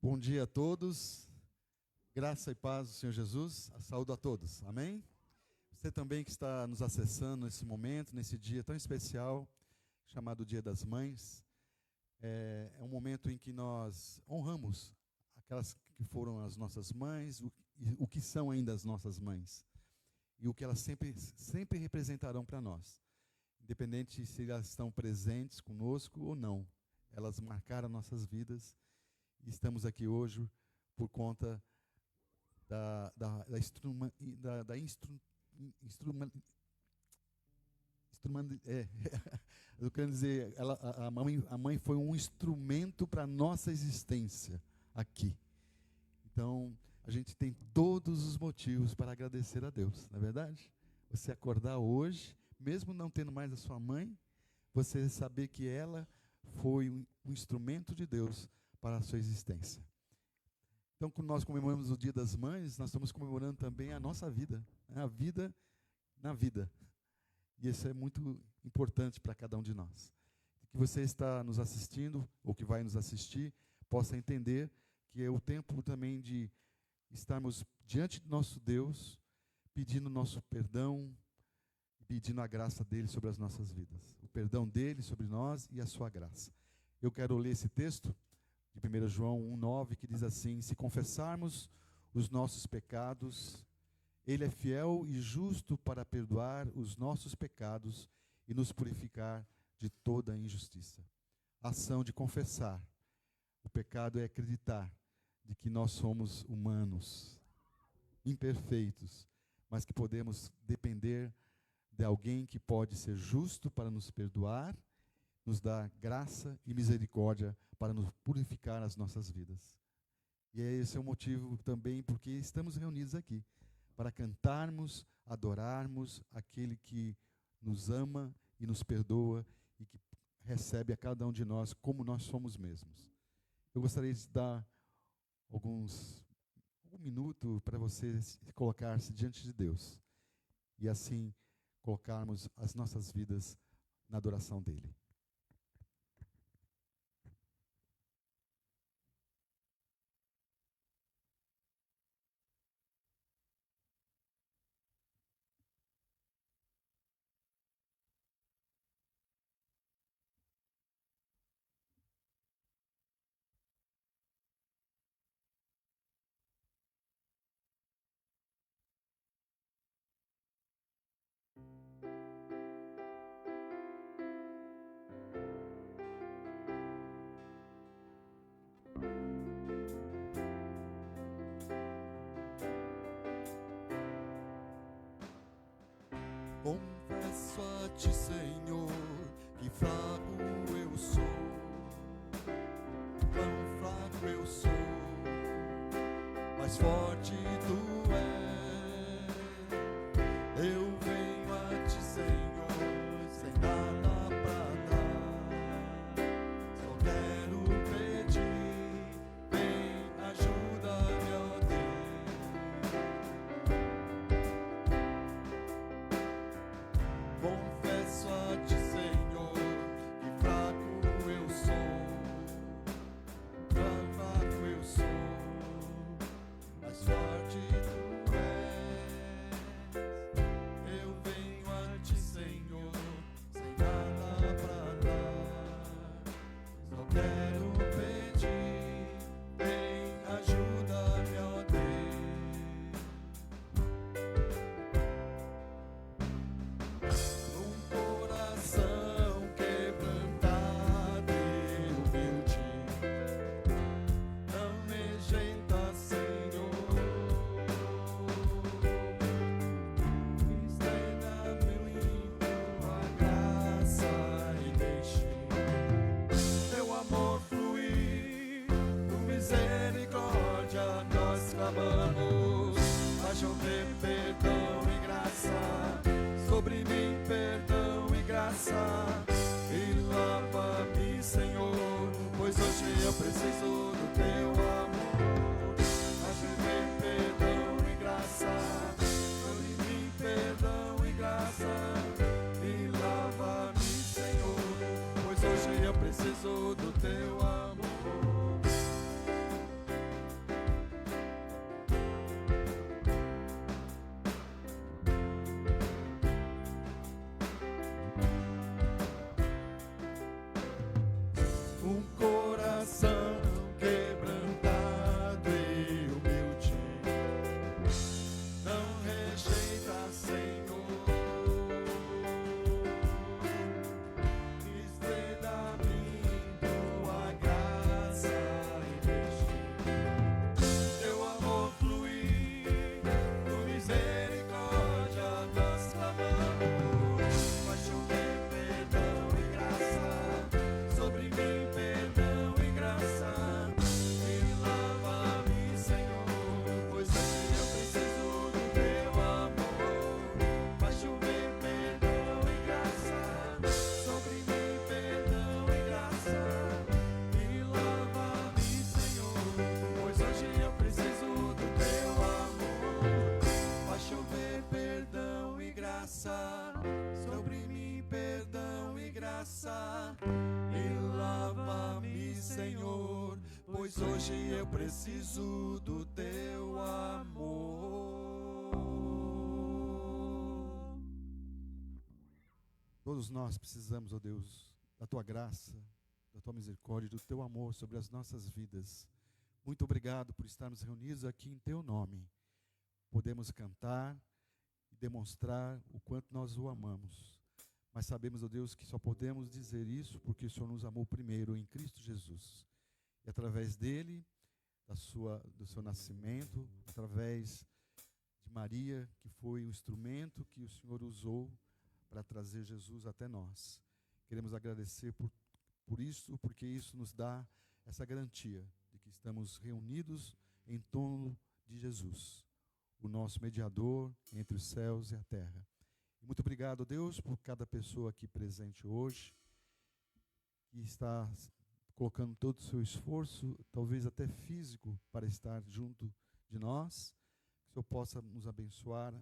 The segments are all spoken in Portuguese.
Bom dia a todos, graça e paz do Senhor Jesus, a saúde a todos, amém? Você também que está nos acessando nesse momento, nesse dia tão especial, chamado Dia das Mães, é um momento em que nós honramos aquelas que foram as nossas mães, o que são ainda as nossas mães, e o que elas sempre representarão para nós, independente se elas estão presentes conosco ou não, elas marcaram nossas vidas. Estamos aqui hoje por conta eu quero dizer, a mãe foi um instrumento para a nossa existência aqui. Então, a gente tem todos os motivos para agradecer a Deus, não é verdade? Você acordar hoje, mesmo não tendo mais a sua mãe, você saber que ela foi um instrumento de Deus para a sua existência. Então, quando nós comemoramos o Dia das Mães, nós estamos comemorando também a nossa vida, né? A vida na vida. E isso é muito importante para cada um de nós. Que você está nos assistindo, ou que vai nos assistir, possa entender que é o tempo também de estarmos diante do nosso Deus, pedindo nosso perdão, pedindo a graça dele sobre as nossas vidas. O perdão dele sobre nós e a sua graça. Eu quero ler esse texto de 1 João 1,9, que diz assim: se confessarmos os nossos pecados, Ele é fiel e justo para perdoar os nossos pecados e nos purificar de toda injustiça. A ação de confessar o pecado é acreditar de que nós somos humanos, imperfeitos, mas que podemos depender de alguém que pode ser justo para nos perdoar, nos dar graça e misericórdia para nos purificar as nossas vidas. E esse é o motivo também porque estamos reunidos aqui, para cantarmos, adorarmos aquele que nos ama e nos perdoa e que recebe a cada um de nós como nós somos mesmos. Eu gostaria de dar um minuto para você colocar-se diante de Deus e assim colocarmos as nossas vidas na adoração dele. Confesso a ti, Senhor, que fraco eu sou, quão fraco eu sou, mas forte tu és. Eu venho a ti, Senhor, sem nada pra dar, só quero pedir, vem, ajuda-me, ó Confesso a ti, Senhor, que fraco eu sou, quão fraco eu sou, mas forte tu és. Eu venho a ti, Senhor, sem nada pra dar, só quero pedir, vem, ajuda-me, ó Deus. Coração quebrantado e humilde, não me rejeita, Senhor. Estenda-me tua graça e deixe teu amor fluir. Com misericórdia nós clamamos, a chover perdão e graça sobre mim, perdão e graça, e lava-me, Senhor, pois hoje eu preciso do teu amor. A chover perdão e graça sobre mim, perdão e graça, e lava-me, Senhor, pois hoje eu preciso do teu amor. pois hoje eu preciso do teu amor. Todos nós precisamos, ó Deus, da tua graça, da tua misericórdia, do teu amor sobre as nossas vidas. Muito obrigado por estarmos reunidos aqui em teu nome. Podemos cantar e demonstrar o quanto nós o amamos. Mas sabemos, ó Deus, que só podemos dizer isso porque o Senhor nos amou primeiro em Cristo Jesus. E através dele, do seu nascimento, através de Maria, que foi o instrumento que o Senhor usou para trazer Jesus até nós. Queremos agradecer por isso, porque isso nos dá essa garantia de que estamos reunidos em torno de Jesus, o nosso mediador entre os céus e a terra. E muito obrigado, Deus, por cada pessoa aqui presente hoje, que está colocando todo o seu esforço, talvez até físico, para estar junto de nós. Que o Senhor possa nos abençoar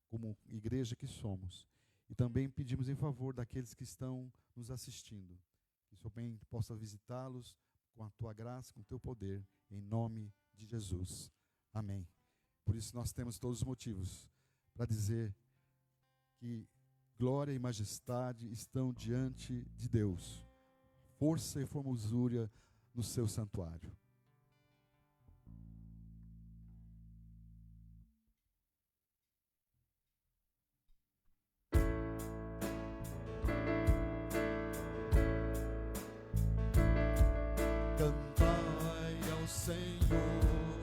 como igreja que somos. E também pedimos em favor daqueles que estão nos assistindo. Que o Senhor bem possa visitá-los com a tua graça, com o teu poder, em nome de Jesus. Amém. Por isso nós temos todos os motivos para dizer que glória e majestade estão diante de Deus. Força e formosura no seu santuário. Cantai ao Senhor,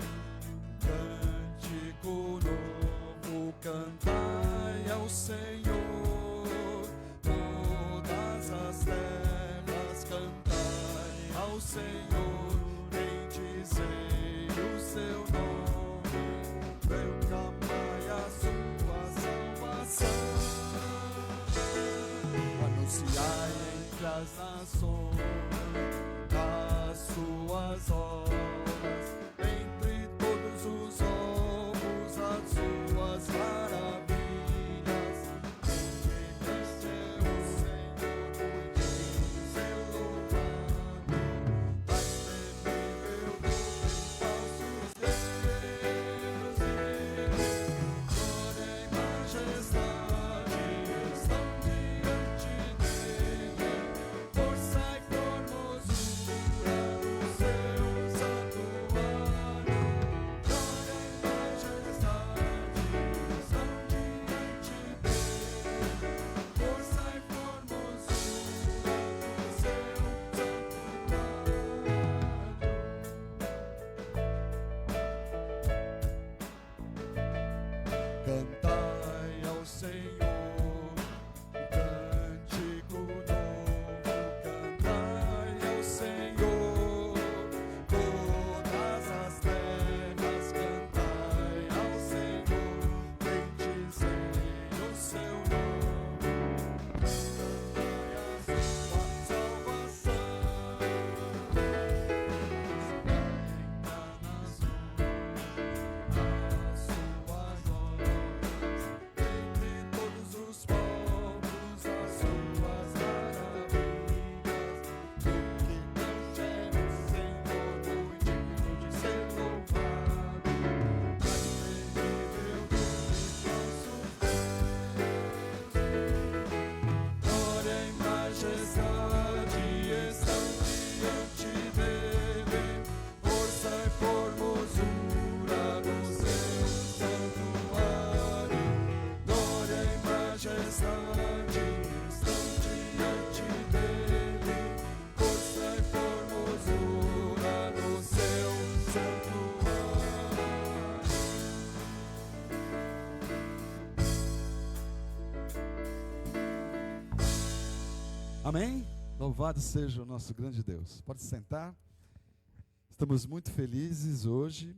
cântico novo, cantai ao Senhor, todas as terras, cantai ao Senhor, bendizei o seu nome, proclamai a sua salvação, anunciai entre as nações suas obras, entre todos os povos as suas maravilhas. Este é o Senhor, muito ser louvado, mais temível do que falsos deuses. Glória e majestade estão diante dele, força e formosura no seu santuário. Glória e majestade estão diante dele, força e formosura no seu santuário. Cantai ao Senhor, cântico novo, cantai ao Senhor, todas as terras, cantai ao Senhor, bendizei o seu nome, cantai a sua salvação, ainda nas as suas obras, entre todos os povos as suas maravilhas. O que cante é o Senhor, muito digno de ser louvado, mais temível do que falsos deuses. Glória e majestade estão diante dele, força e formosura no seu santuário. Glória e majestade estão diante dele, força e formosura no seu santuário. Amém? Louvado seja o nosso grande Deus. Pode sentar. Estamos muito felizes hoje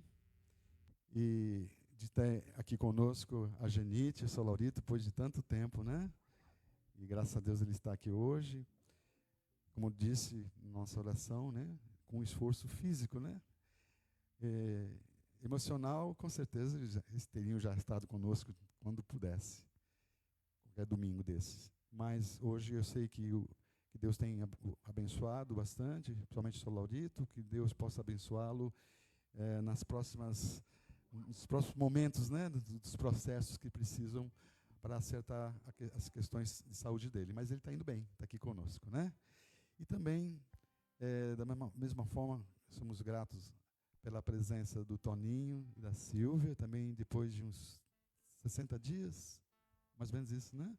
e de ter aqui conosco a Genite e o seu Laurito, depois de tanto tempo, né? E graças a Deus ele está aqui hoje. Como disse em nossa oração, né? Com esforço físico, né? Emocional, com certeza eles teriam já estado conosco quando pudesse. Qualquer domingo desses. Mas hoje eu sei que que Deus tem abençoado bastante, principalmente o Sr. Laurito, que Deus possa abençoá-lo nos próximos momentos, né, dos processos que precisam para acertar as questões de saúde dele. Mas ele está indo bem, está aqui conosco, né? E também, da mesma forma, somos gratos pela presença do Toninho e da Silvia, também depois de uns 60 dias, mais ou menos isso, né?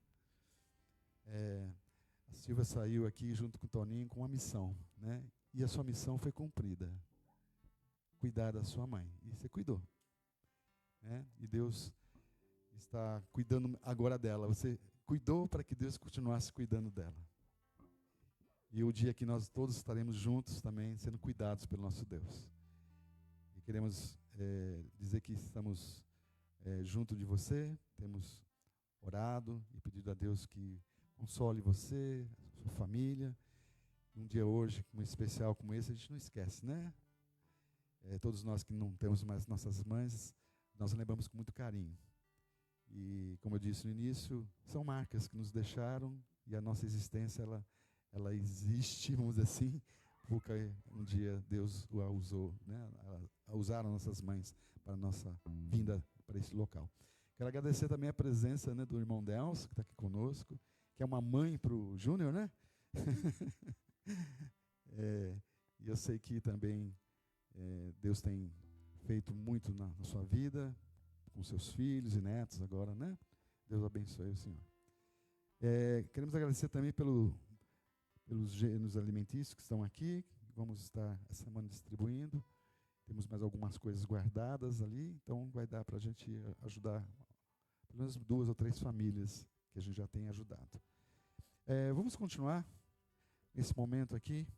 A Silvia saiu aqui junto com o Toninho com uma missão, né? E a sua missão foi cumprida. Cuidar da sua mãe. E você cuidou, né? E Deus está cuidando agora dela. Você cuidou para que Deus continuasse cuidando dela. E o dia que nós todos estaremos juntos também, sendo cuidados pelo nosso Deus. E queremos dizer que estamos junto de você, temos orado e pedido a Deus que console você, a sua família. Um dia hoje, um especial como esse, a gente não esquece, né? Todos nós que não temos mais nossas mães, nós lembramos com muito carinho. E, como eu disse no início, são marcas que nos deixaram e a nossa existência, ela existe, vamos dizer assim, porque um dia Deus a usou, né? Usaram nossas mães para a nossa vinda para esse local. Quero agradecer também a presença, né, do irmão Delcio, que está aqui conosco, que é uma mãe para o Júnior, né? E eu sei que também Deus tem feito muito na sua vida, com seus filhos e netos agora, né? Deus abençoe o Senhor. Queremos agradecer também pelos gêneros alimentícios que estão aqui. Vamos estar essa semana distribuindo. Temos mais algumas coisas guardadas ali, então vai dar para a gente ajudar pelo menos 2 ou 3 famílias que a gente já tem ajudado. Vamos continuar nesse momento aqui,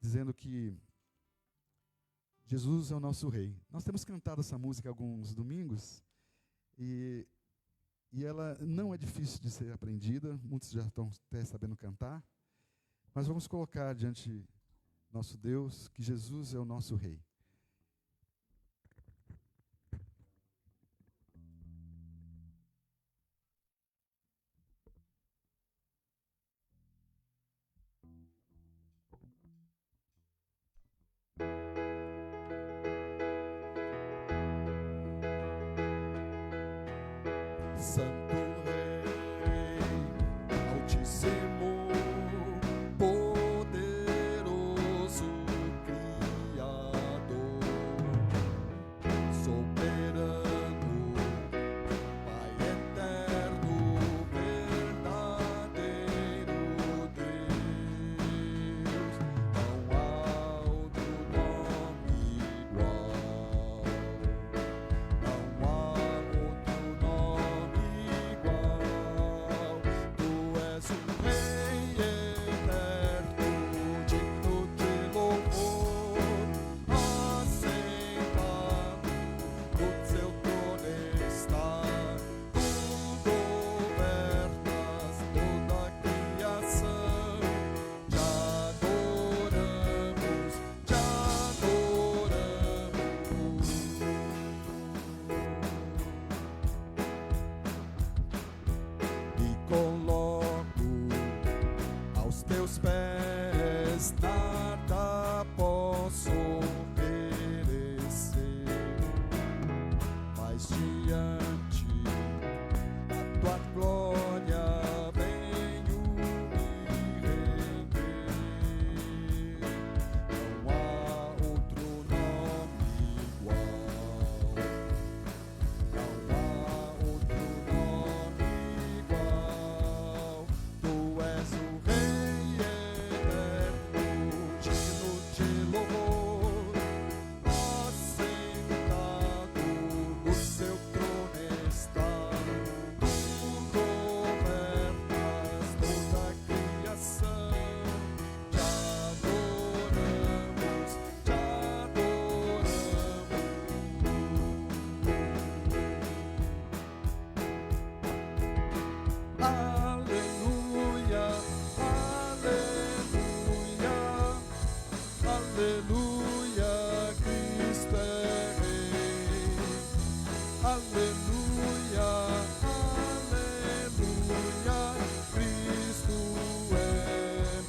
dizendo que Jesus é o nosso Rei. Nós temos cantado essa música alguns domingos, e ela não é difícil de ser aprendida, muitos já estão até sabendo cantar, mas vamos colocar diante nosso Deus que Jesus é o nosso Rei. Santo Rei, Altíssimo, poderoso Criador, soberano, Pai eterno, verdadeiro Deus, não há outro nome igual. Não há outro nome igual. Tu és o Rei eterno, digno de louvor, assentado no seu trono está. Tu governas toda a criação. Te adoramos, te adoramos. Me coloco aos teus pés, nada posso oferecer, mas diante da tua glória venho me render. Não há outro nome igual. Não há outro nome igual. Tu és o Rei eterno, digno de louvor, assentado no seu trono está. Tu governas toda a criação. Te adoramos, te adoramos. Aleluia, aleluia, aleluia, Cristo é Rei. Aleluia, aleluia, Cristo é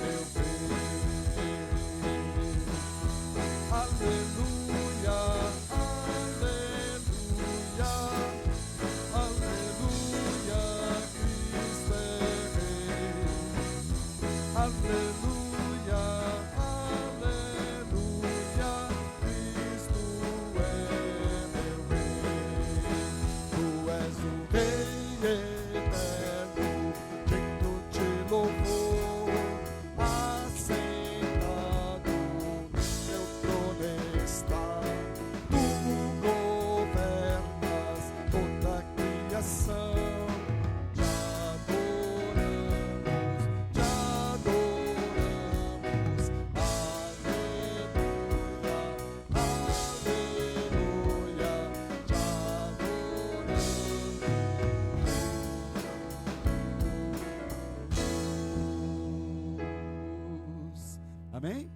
Amém?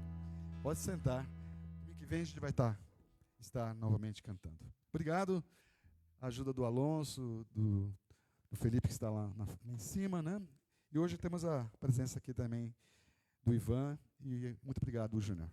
Pode sentar. Domingo que vem a gente vai estar novamente cantando. Obrigado. A ajuda do Alonso, do Felipe que está lá em cima, né? E hoje temos a presença aqui também do Ivan. E muito obrigado, Júnior.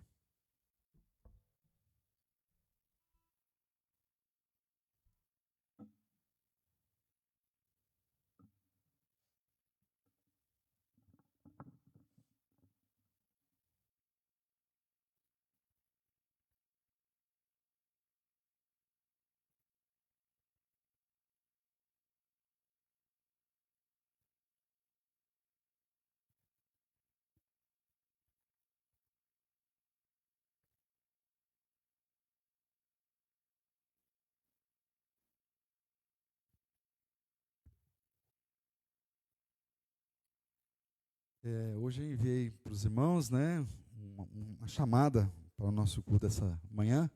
Hoje eu enviei para os irmãos, né, uma chamada para o nosso culto dessa manhã,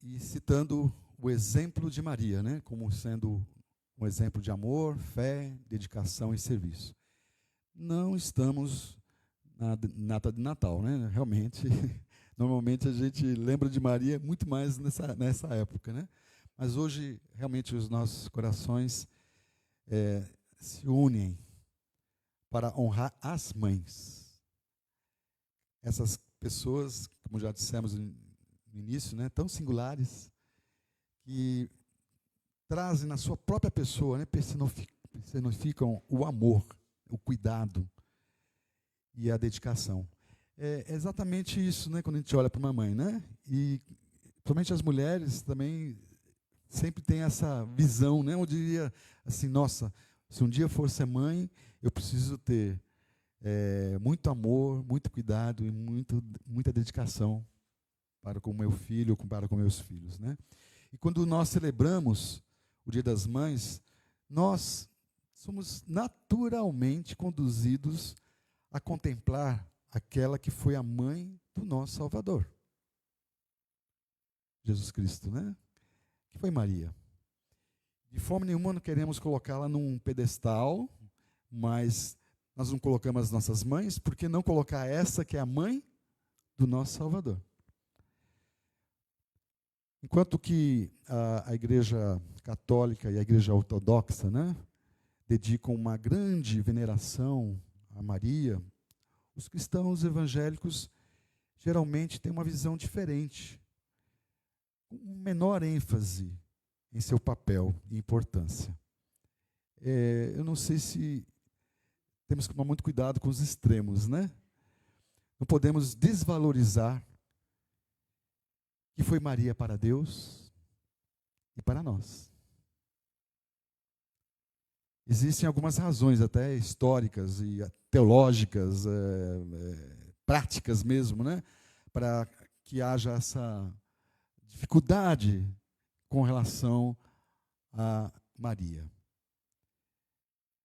e citando o exemplo de Maria, né, como sendo um exemplo de amor, fé, dedicação e serviço. Não estamos na data de Natal, né? Realmente, normalmente a gente lembra de Maria muito mais nessa época, né? Mas hoje, realmente, os nossos corações se unem para honrar as mães. Essas pessoas, como já dissemos no início, né, tão singulares, que trazem na sua própria pessoa, né, personificam o amor, o cuidado e a dedicação. É exatamente isso, né, quando a gente olha para uma mãe, né? E principalmente as mulheres também sempre têm essa visão, né? Eu diria assim, nossa, se um dia eu for ser mãe, eu preciso ter muito amor, muito cuidado e muita dedicação para com o meu filho, para com meus filhos, né? E quando nós celebramos o Dia das Mães, nós somos naturalmente conduzidos a contemplar aquela que foi a mãe do nosso Salvador, Jesus Cristo, né? Que foi Maria. De forma nenhuma não queremos colocá-la num pedestal, mas nós não colocamos as nossas mães, por que não colocar essa que é a mãe do nosso Salvador? Enquanto que a Igreja Católica e a Igreja Ortodoxa, né, dedicam uma grande veneração a Maria, os cristãos evangélicos geralmente têm uma visão diferente, com menor ênfase em seu papel e importância. Eu não sei se temos que tomar muito cuidado com os extremos, né? Não podemos desvalorizar que foi Maria para Deus e para nós. Existem algumas razões, até históricas e teológicas, práticas mesmo, né, para que haja essa dificuldade com relação a Maria.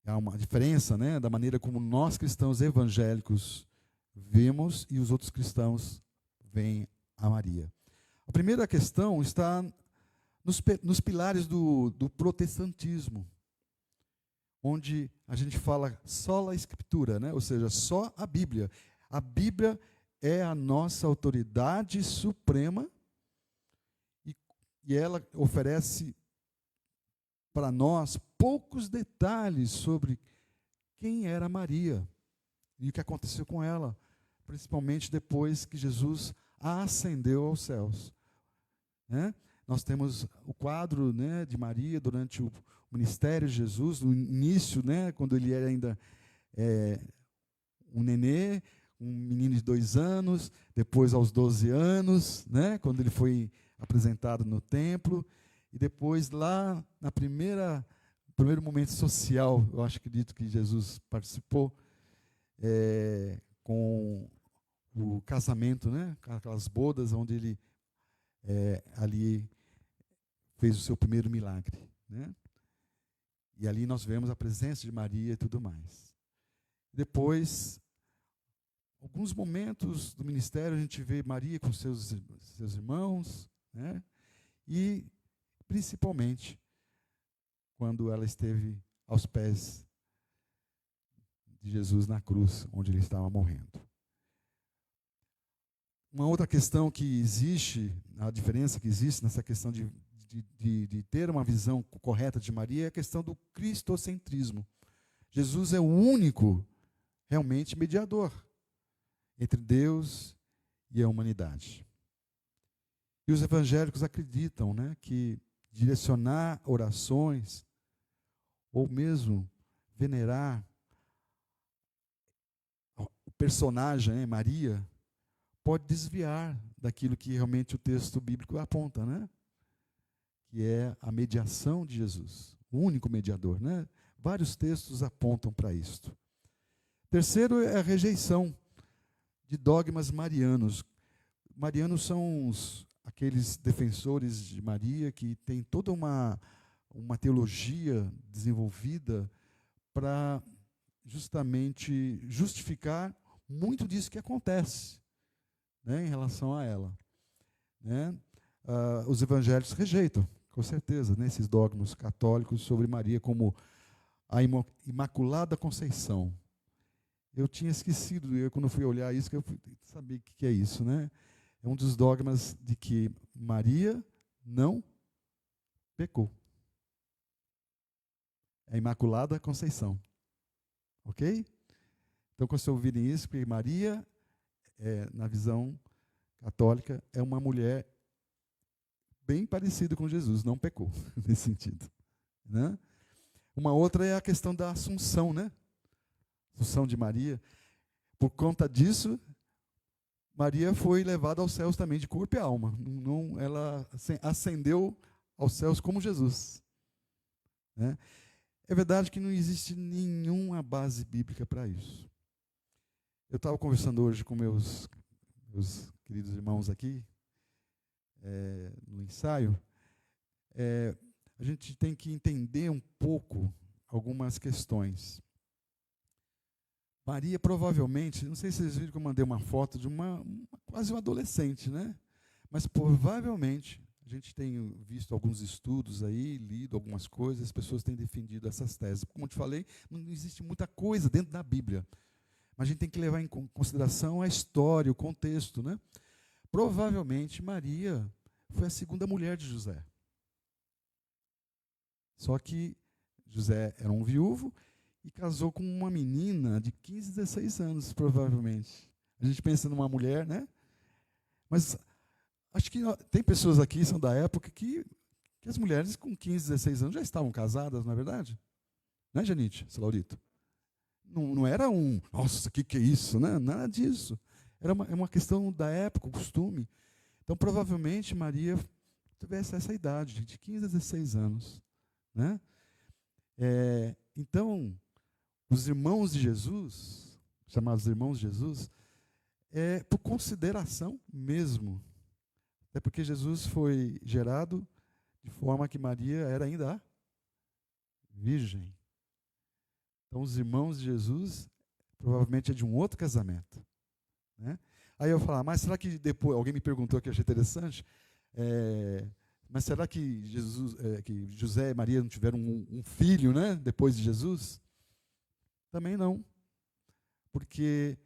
Há uma diferença, né, da maneira como nós cristãos evangélicos vemos e os outros cristãos veem a Maria. A primeira questão está nos pilares do protestantismo, onde a gente fala só a Escritura, né? Ou seja, só a Bíblia. A Bíblia é a nossa autoridade suprema e ela oferece para nós poucos detalhes sobre quem era Maria e o que aconteceu com ela, principalmente depois que Jesus ascendeu aos céus, né? Nós temos o quadro, né, de Maria durante o ministério de Jesus, no início, né, quando ele era ainda um nenê, um menino de 2 anos, depois aos 12 anos, né, quando ele foi apresentado no templo, e depois lá na primeiro momento social, eu acredito que Jesus participou, com o casamento, né, aquelas bodas onde ele ali fez o seu primeiro milagre, né? E ali nós vemos a presença de Maria e tudo mais. Depois, alguns momentos do ministério, a gente vê Maria com seus irmãos, né? E, principalmente, quando ela esteve aos pés de Jesus na cruz, onde ele estava morrendo. Uma outra questão que existe, a diferença que existe nessa questão de ter uma visão correta de Maria é a questão do cristocentrismo. Jesus é o único, realmente, mediador entre Deus e a humanidade. E os evangélicos acreditam, né, que direcionar orações, ou mesmo venerar o personagem, Maria, pode desviar daquilo que realmente o texto bíblico aponta, né? Que é a mediação de Jesus, o único mediador, né? Vários textos apontam para isto. Terceiro é a rejeição de dogmas marianos. Marianos são aqueles defensores de Maria que têm toda uma teologia desenvolvida para justamente justificar muito disso que acontece, né, em relação a ela. Né? Os evangélicos rejeitam, com certeza, né, esses dogmas católicos sobre Maria como a Imaculada Conceição. Eu tinha esquecido, quando eu fui olhar isso, que eu fui saber o que é isso. Né? É um dos dogmas de que Maria não pecou. É a Imaculada Conceição. Ok? Então, quando vocês ouvirem isso, que Maria, na visão católica, é uma mulher bem parecida com Jesus, não pecou, nesse sentido. Né? Uma outra é a questão da Assunção, né? Assunção de Maria. Por conta disso, Maria foi levada aos céus também de corpo e alma. Ela ascendeu aos céus como Jesus. Né? É verdade que não existe nenhuma base bíblica para isso. Eu estava conversando hoje com meus queridos irmãos aqui, no ensaio. A gente tem que entender um pouco algumas questões. Maria provavelmente, não sei se vocês viram que eu mandei uma foto de quase uma adolescente, né? Mas provavelmente, a gente tem visto alguns estudos aí, lido algumas coisas, as pessoas têm defendido essas teses. Como eu te falei, não existe muita coisa dentro da Bíblia. Mas a gente tem que levar em consideração a história, o contexto, né? Provavelmente Maria foi a segunda mulher de José. Só que José era um viúvo e casou com uma menina de 15, 16 anos, provavelmente. A gente pensa numa mulher, né? Mas acho que tem pessoas aqui, são da época, que as mulheres com 15, 16 anos já estavam casadas, não é verdade? Né, Janite, Laurito? Não era nossa, o que é isso? Né? Nada disso. Era uma questão da época, o costume. Então, provavelmente, Maria tivesse essa idade, de 15 a 16 anos. Né? Então, os irmãos de Jesus, chamados irmãos de Jesus, por consideração mesmo. Até porque Jesus foi gerado de forma que Maria era ainda virgem. Então, os irmãos de Jesus, provavelmente é de um outro casamento. Né? Aí eu falo, mas será que depois, alguém me perguntou que eu achei interessante, mas será que que José e Maria não tiveram um filho, né, depois de Jesus? Também não. Porque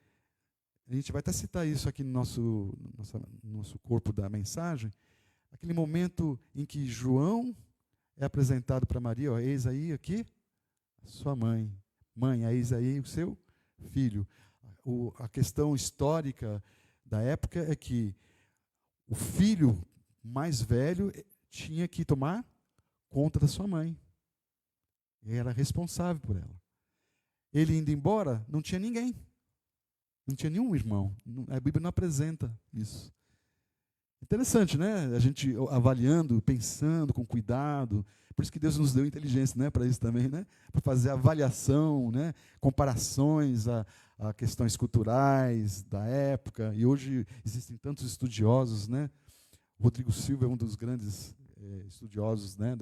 a gente vai até citar isso aqui no nosso corpo da mensagem, aquele momento em que João é apresentado para Maria, ó, eis aí aqui sua mãe. Mãe, eis aí o seu filho. A questão histórica da época é que o filho mais velho tinha que tomar conta da sua mãe. Ele era responsável por ela. Ele indo embora, não tinha ninguém. Não tinha nenhum irmão. A Bíblia não apresenta isso. Interessante, né? A gente avaliando, pensando com cuidado. Por isso que Deus nos deu inteligência, né, para isso também, né? Para fazer avaliação, né, comparações a questões culturais da época. E hoje existem tantos estudiosos, né? O Rodrigo Silva é um dos grandes estudiosos, né,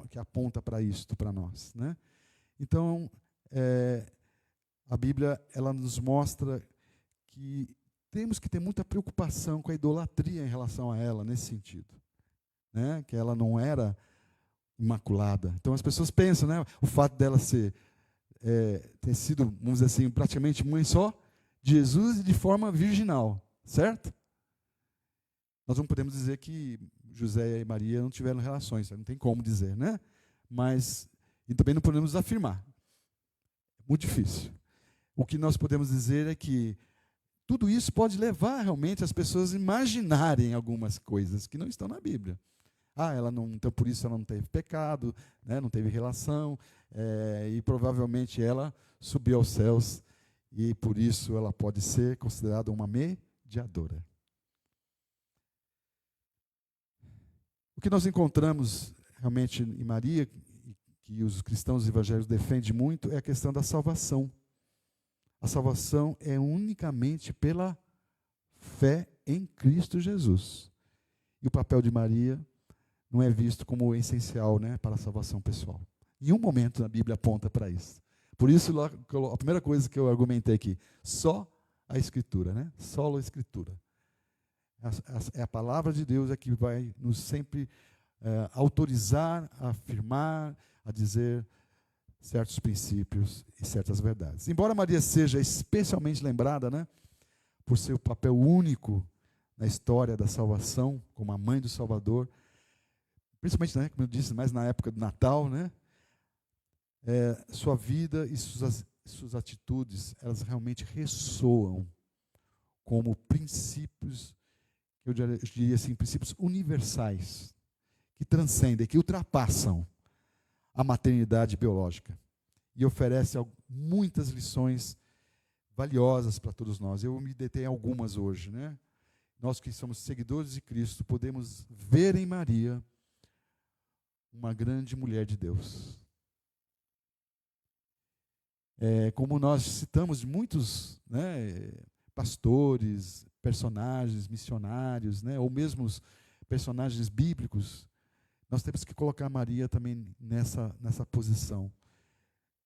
que aponta para isto para nós, né? Então, a Bíblia ela nos mostra que temos que ter muita preocupação com a idolatria em relação a ela nesse sentido, né? Que ela não era imaculada. Então as pessoas pensam, né, o fato dela ter sido, vamos dizer assim, praticamente mãe só de Jesus e de forma virginal. certo? Nós não podemos dizer que José e Maria não tiveram relações, não tem como dizer, né? Mas, e também não podemos afirmar. Muito difícil. O que nós podemos dizer é que tudo isso pode levar realmente as pessoas a imaginarem algumas coisas que não estão na Bíblia. Ela não, então por isso ela não teve pecado, né, não teve relação, e provavelmente ela subiu aos céus, e por isso ela pode ser considerada uma mediadora. O que nós encontramos realmente em Maria, que os cristãos evangélicos defendem muito, é a questão da salvação. A salvação é unicamente pela fé em Cristo Jesus. E o papel de Maria não é visto como essencial, né, para a salvação pessoal. Em um momento a Bíblia aponta para isso. Por isso, a primeira coisa que eu argumentei aqui, só a Escritura, né? Só a Escritura. É a palavra de Deus que vai nos sempre autorizar a afirmar, a dizer certos princípios e certas verdades. Embora Maria seja especialmente lembrada, né, por seu papel único na história da salvação, como a mãe do Salvador, principalmente, né, como eu disse, mais na época do Natal, né, sua vida e suas atitudes, elas realmente ressoam como princípios, eu diria assim, princípios universais, que transcendem, que ultrapassam a maternidade biológica e oferece muitas lições valiosas para todos nós. Eu me detenho em algumas hoje, né? Nós que somos seguidores de Cristo podemos ver em Maria uma grande mulher de Deus. Como nós citamos muitos, né, pastores, personagens, missionários, né, ou mesmo personagens bíblicos, nós temos que colocar Maria também nessa posição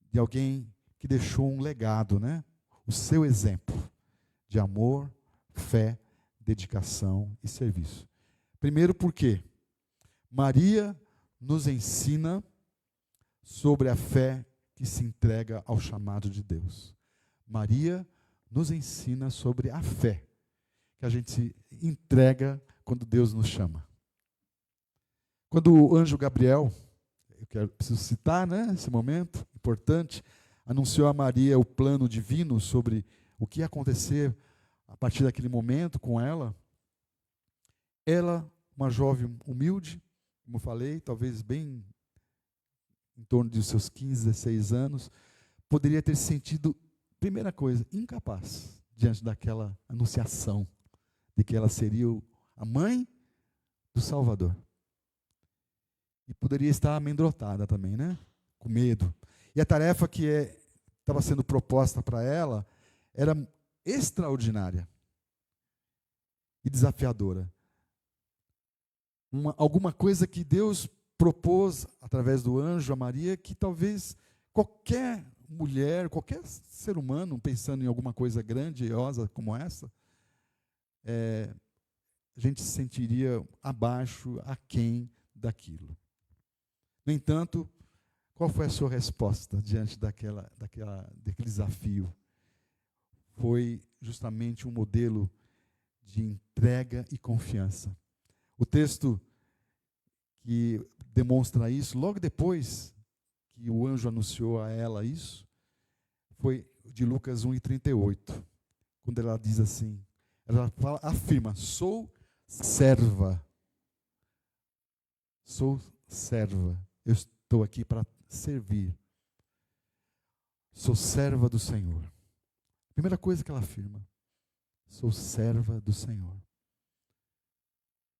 de alguém que deixou um legado, né? O seu exemplo de amor, fé, dedicação e serviço. Primeiro porque Maria nos ensina sobre a fé que se entrega ao chamado de Deus. Maria nos ensina sobre a fé que a gente se entrega quando Deus nos chama. Quando o anjo Gabriel, preciso citar, né, esse momento importante, anunciou a Maria o plano divino sobre o que ia acontecer a partir daquele momento com ela, uma jovem humilde, como eu falei, talvez bem em torno de seus 15, 16 anos, poderia ter se sentido, primeira coisa, incapaz diante daquela anunciação de que ela seria a mãe do Salvador. E poderia estar amedrontada também, né? Com medo. E a tarefa que estava sendo proposta para ela era extraordinária e desafiadora. Alguma coisa que Deus propôs através do anjo a Maria, que talvez qualquer mulher, qualquer ser humano, pensando em alguma coisa grandiosa como essa, a gente se sentiria abaixo, aquém daquilo. No entanto, qual foi a sua resposta diante daquele desafio? Foi justamente um modelo de entrega e confiança. O texto que demonstra isso, logo depois que o anjo anunciou a ela isso, foi de Lucas 1:38, quando ela diz assim, ela afirma, sou serva, eu estou aqui para servir, sou serva do Senhor. Primeira coisa que ela afirma, sou serva do Senhor.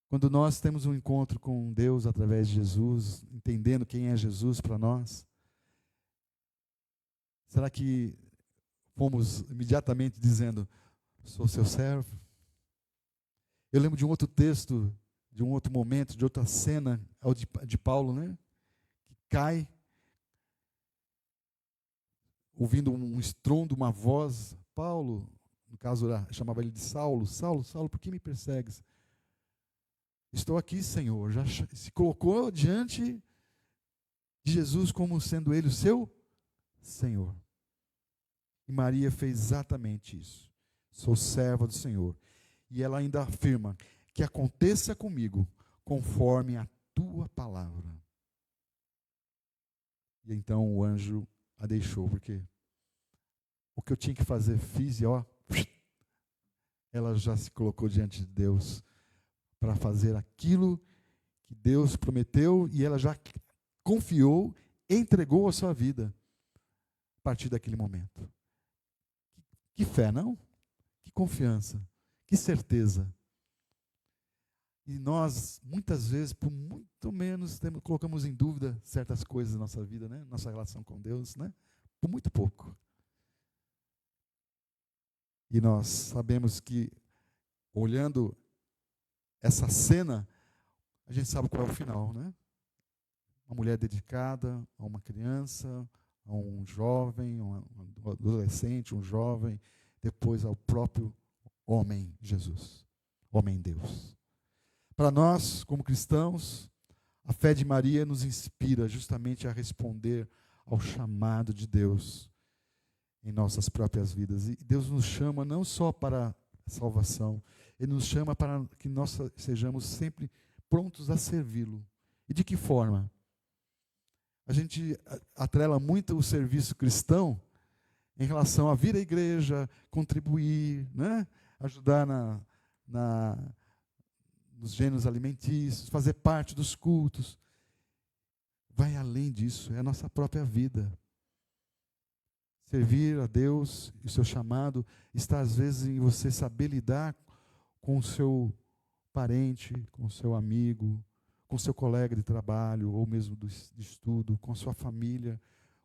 Quando nós temos um encontro com Deus através de Jesus, entendendo quem é Jesus para nós, será que fomos imediatamente dizendo, sou seu servo? Eu lembro de um outro texto, de um outro momento, de outra cena, de Paulo, né? Que cai, ouvindo um estrondo, uma voz. Paulo, no caso, chamava ele de Saulo. Saulo, Saulo, por que me persegues? Estou aqui, Senhor. Já se colocou diante de Jesus como sendo ele o seu Senhor. E Maria fez exatamente isso. Sou serva do Senhor. E ela ainda afirma: que aconteça comigo conforme a tua palavra. E então o anjo a deixou, porque o que eu tinha que fazer, fiz, e ela já se colocou diante de Deus para fazer aquilo que Deus prometeu, e ela já confiou, entregou a sua vida a partir daquele momento. Que fé, não? Que confiança, que certeza. E nós, muitas vezes, por muito menos, colocamos em dúvida certas coisas na nossa vida, né? Nossa relação com Deus, né? Por muito pouco. E nós sabemos que, olhando essa cena, a gente sabe qual é o final, né? Uma mulher dedicada a uma criança, a um jovem, um adolescente, um jovem, depois ao próprio homem Jesus, homem Deus. Para nós, como cristãos, a fé de Maria nos inspira justamente a responder ao chamado de Deus em nossas próprias vidas. E Deus nos chama não só para a salvação, Ele nos chama para que nós sejamos sempre prontos a servi-lo. E de que forma? A gente atrela muito o serviço cristão em relação a vir à igreja, contribuir, né? Ajudar nos gêneros alimentícios, fazer parte dos cultos. Vai além disso, é a nossa própria vida. Servir a Deus e o seu chamado está, às vezes, em você saber lidar com o seu parente, com o seu amigo, com o seu colega de trabalho, ou mesmo de estudo, com a sua família,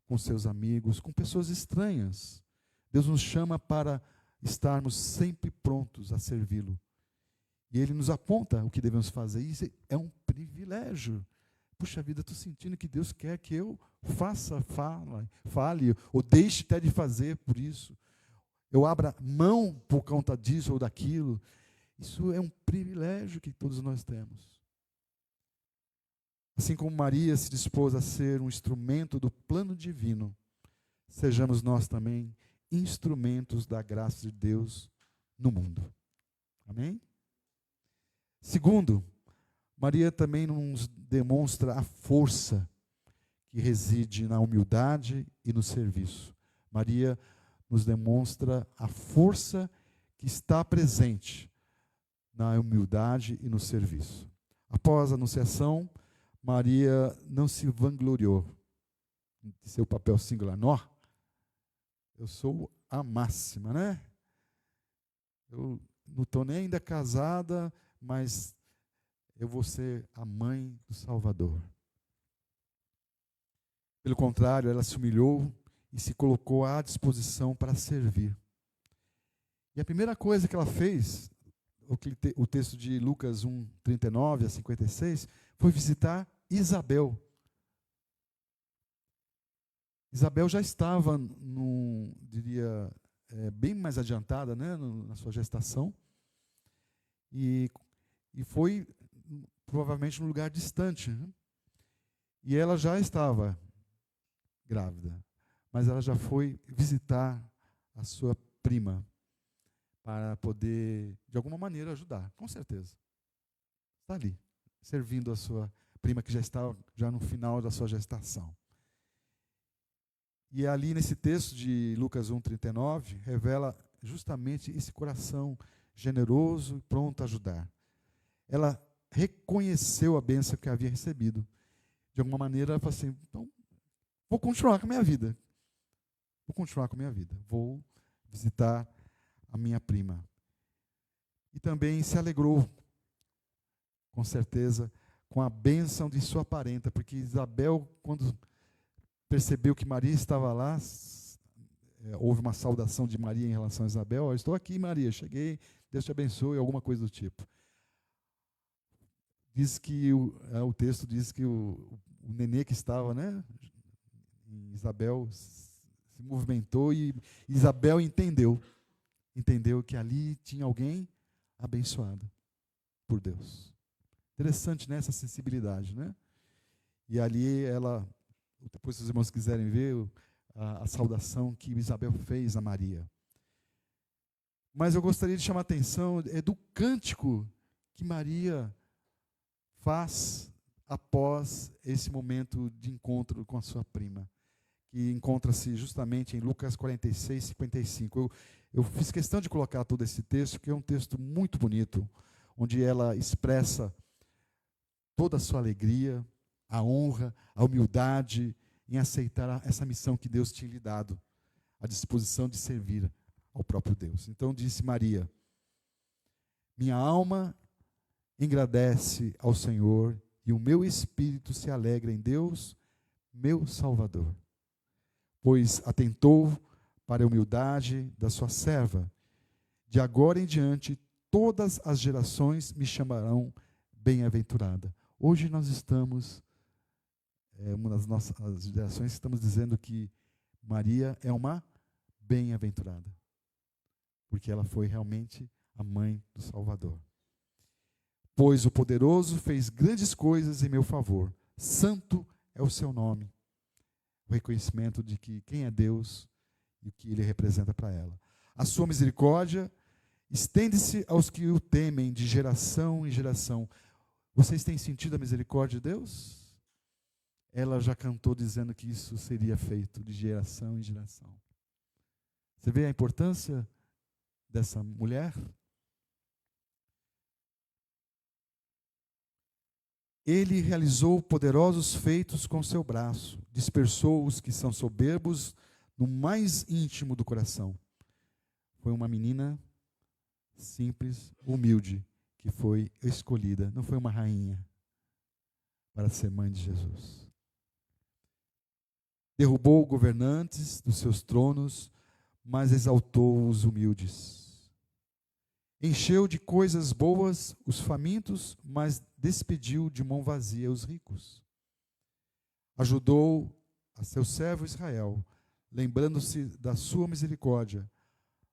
com seus amigos, com pessoas estranhas. Deus nos chama para estarmos sempre prontos a servi-lo. E Ele nos aponta o que devemos fazer. Isso é um privilégio. Puxa vida, estou sentindo que Deus quer que eu fale, ou deixe até de fazer por isso. Eu abra mão por conta disso ou daquilo. Isso é um privilégio que todos nós temos. Assim como Maria se dispôs a ser um instrumento do plano divino, sejamos nós também instrumentos da graça de Deus no mundo. Amém? Segundo, Maria também nos demonstra a força que reside na humildade e no serviço. Maria nos demonstra a força que está presente na humildade e no serviço. Após a anunciação, Maria não se vangloriou de seu papel singular. Nó, eu sou a máxima, né? Eu não estou nem ainda casada, mas eu vou ser a mãe do Salvador. Pelo contrário, ela se humilhou e se colocou à disposição para servir. E a primeira coisa que ela fez, o texto de Lucas 1, 39 a 56, foi visitar Isabel. Isabel já estava, bem mais adiantada, né, na sua gestação, e foi provavelmente num lugar distante, né? E ela já estava grávida, mas ela já foi visitar a sua prima para poder, de alguma maneira, ajudar, com certeza. Está ali, servindo a sua prima que já estava no final da sua gestação. E ali nesse texto de Lucas 1:39, revela justamente esse coração generoso e pronto a ajudar. Ela reconheceu a bênção que havia recebido. De alguma maneira, ela falou assim: então, vou continuar com a minha vida. Vou visitar a minha prima. E também se alegrou, com certeza, com a bênção de sua parenta, porque Isabel, quando percebeu que Maria estava lá, houve uma saudação de Maria em relação a Isabel: estou aqui, Maria, cheguei, Deus te abençoe, alguma coisa do tipo. Diz que o texto diz que o nenê que estava, né, em Isabel se movimentou, e Isabel entendeu que ali tinha alguém abençoado por Deus. Interessante, né, essa sensibilidade, né? E ali ela, depois se os irmãos quiserem ver a saudação que Isabel fez a Maria. Mas eu gostaria de chamar a atenção do cântico que Maria faz após esse momento de encontro com a sua prima, que encontra-se justamente em Lucas 46, 55. Eu fiz questão de colocar todo esse texto, que é um texto muito bonito, onde ela expressa toda a sua alegria, a honra, a humildade em aceitar essa missão que Deus tinha lhe dado, a disposição de servir ao próprio Deus. Então disse Maria: minha alma engrandece ao Senhor, e o meu espírito se alegra em Deus, meu Salvador, pois atentou para a humildade da sua serva. De agora em diante, todas as gerações me chamarão bem-aventurada. Hoje nós estamos, uma das nossas gerações, estamos dizendo que Maria é uma bem-aventurada, porque ela foi realmente a mãe do Salvador. Pois o poderoso fez grandes coisas em meu favor. Santo é o seu nome. O reconhecimento de que quem é Deus e o que Ele representa para ela. A sua misericórdia estende-se aos que o temem de geração em geração. Vocês têm sentido a misericórdia de Deus? Ela já cantou dizendo que isso seria feito de geração em geração. Você vê a importância dessa mulher? Ele realizou poderosos feitos com seu braço, dispersou os que são soberbos no mais íntimo do coração. Foi uma menina simples, humilde, que foi escolhida, não foi uma rainha para ser mãe de Jesus. Derrubou governantes dos seus tronos, mas exaltou os humildes. Encheu de coisas boas os famintos, mas despediu de mão vazia os ricos. Ajudou a seu servo Israel, lembrando-se da sua misericórdia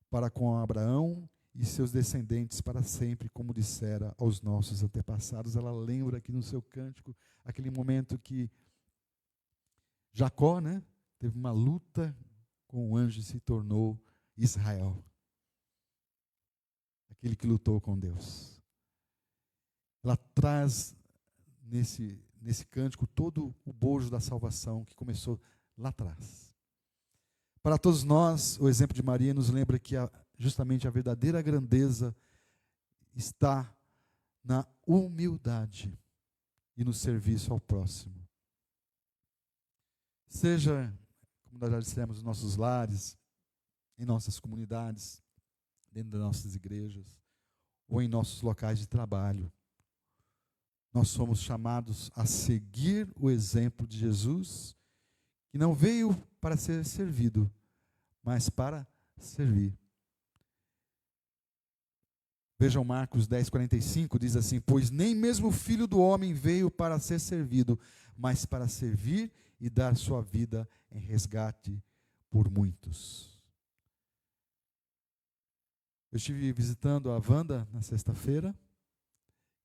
para com Abraão e seus descendentes para sempre, como dissera aos nossos antepassados. Ela lembra aqui no seu cântico aquele momento que Jacó, teve uma luta com o anjo e se tornou Israel, aquele que lutou com Deus. Ela traz nesse cântico todo o bojo da salvação que começou lá atrás. Para todos nós, o exemplo de Maria nos lembra que justamente a verdadeira grandeza está na humildade e no serviço ao próximo. Seja, como nós já dissemos, nos nossos lares, em nossas comunidades, dentro das nossas igrejas, ou em nossos locais de trabalho. Nós somos chamados a seguir o exemplo de Jesus, que não veio para ser servido, mas para servir. Vejam Marcos 10:45, diz assim: pois nem mesmo o Filho do Homem veio para ser servido, mas para servir e dar sua vida em resgate por muitos. Eu estive visitando a Wanda na sexta-feira,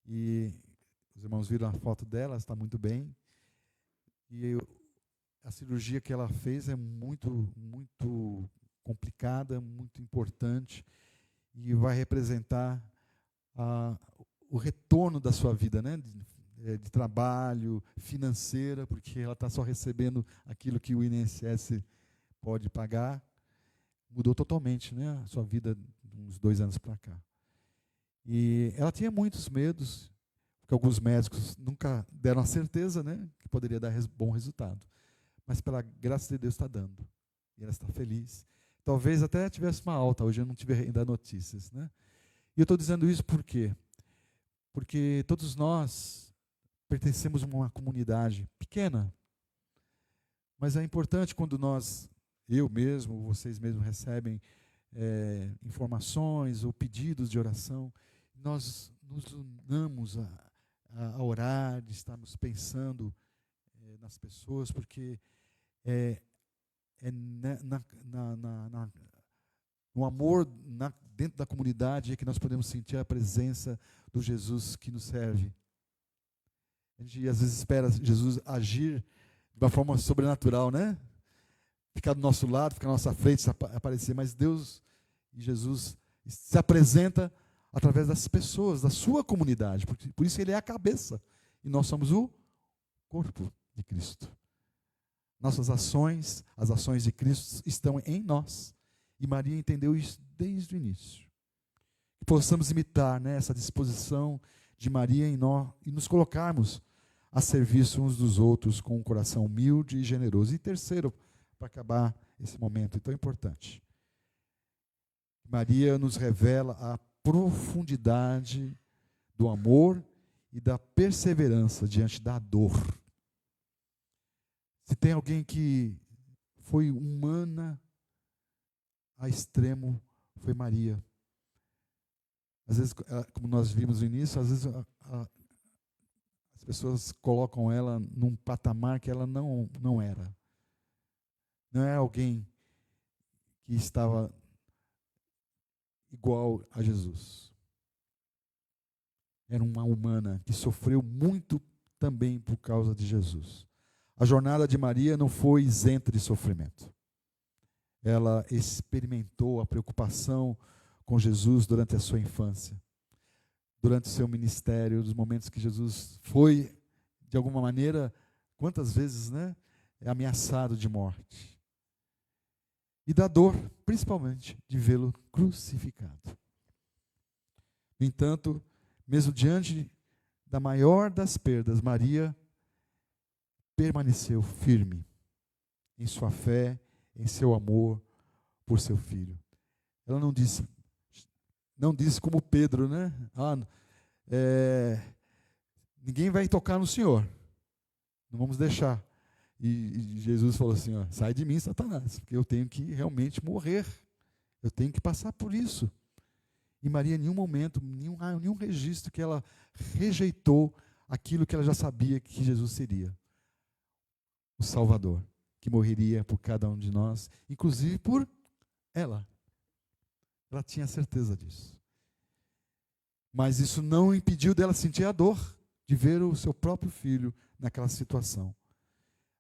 e os irmãos viram a foto dela, está muito bem. E a cirurgia que ela fez é muito, muito complicada, muito importante, e vai representar o retorno da sua vida, de trabalho, financeira, porque ela está só recebendo aquilo que o INSS pode pagar. Mudou totalmente, a sua vida uns 2 anos para cá. E ela tinha muitos medos, porque alguns médicos nunca deram a certeza, que poderia dar bom resultado. Mas pela graça de Deus está dando. E ela está feliz. Talvez até tivesse uma alta, hoje eu não tive ainda notícias. E eu estou dizendo isso por quê? Porque todos nós pertencemos a uma comunidade pequena. Mas é importante quando eu mesmo, vocês mesmos recebem informações ou pedidos de oração, nós nos unamos a orar, estarmos pensando nas pessoas, porque no amor dentro da comunidade é que nós podemos sentir a presença do Jesus que nos serve. A gente às vezes espera Jesus agir de uma forma sobrenatural, ficar do nosso lado, ficar na nossa frente, aparecer, mas Deus e Jesus se apresenta através das pessoas, da sua comunidade. Por isso ele é a cabeça. E nós somos o corpo de Cristo. Nossas ações, as ações de Cristo estão em nós. E Maria entendeu isso desde o início. Que possamos imitar, né, essa disposição de Maria em nós e nos colocarmos a serviço uns dos outros com um coração humilde e generoso. E terceiro, para acabar esse momento tão importante, Maria nos revela a profundidade do amor e da perseverança diante da dor. Se tem alguém que foi humana a extremo, foi Maria. Às vezes, como nós vimos no início, às vezes as pessoas colocam ela num patamar que ela não era. Não é alguém que estava igual a Jesus. Era uma humana que sofreu muito também por causa de Jesus. A jornada de Maria não foi isenta de sofrimento. Ela experimentou a preocupação com Jesus durante a sua infância, durante o seu ministério, dos momentos que Jesus foi, de alguma maneira, quantas vezes, né, ameaçado de morte. E da dor, principalmente, de vê-lo crucificado. No entanto, mesmo diante da maior das perdas, Maria permaneceu firme em sua fé, em seu amor por seu filho. Ela não disse como Pedro, né? Ninguém vai tocar no Senhor. Não vamos deixar. E Jesus falou assim, sai de mim, Satanás, porque eu tenho que realmente morrer. Eu tenho que passar por isso. E Maria, em nenhum momento, nenhum registro que ela rejeitou aquilo que ela já sabia que Jesus seria. O Salvador, que morreria por cada um de nós, inclusive por ela. Ela tinha certeza disso. Mas isso não impediu dela sentir a dor de ver o seu próprio filho naquela situação.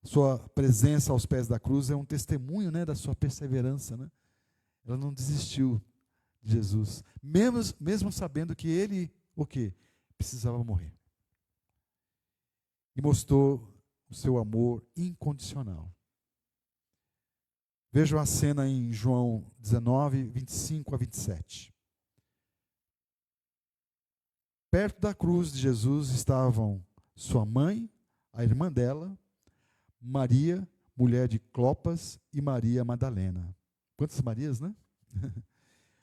Sua presença aos pés da cruz é um testemunho, né, da sua perseverança, né? Ela não desistiu de Jesus, mesmo sabendo que ele, o quê? Precisava morrer. E mostrou o seu amor incondicional. Vejam a cena em João 19, 25 a 27. Perto da cruz de Jesus estavam sua mãe, a irmã dela, Maria, mulher de Clopas, e Maria Madalena. Quantas Marias, né?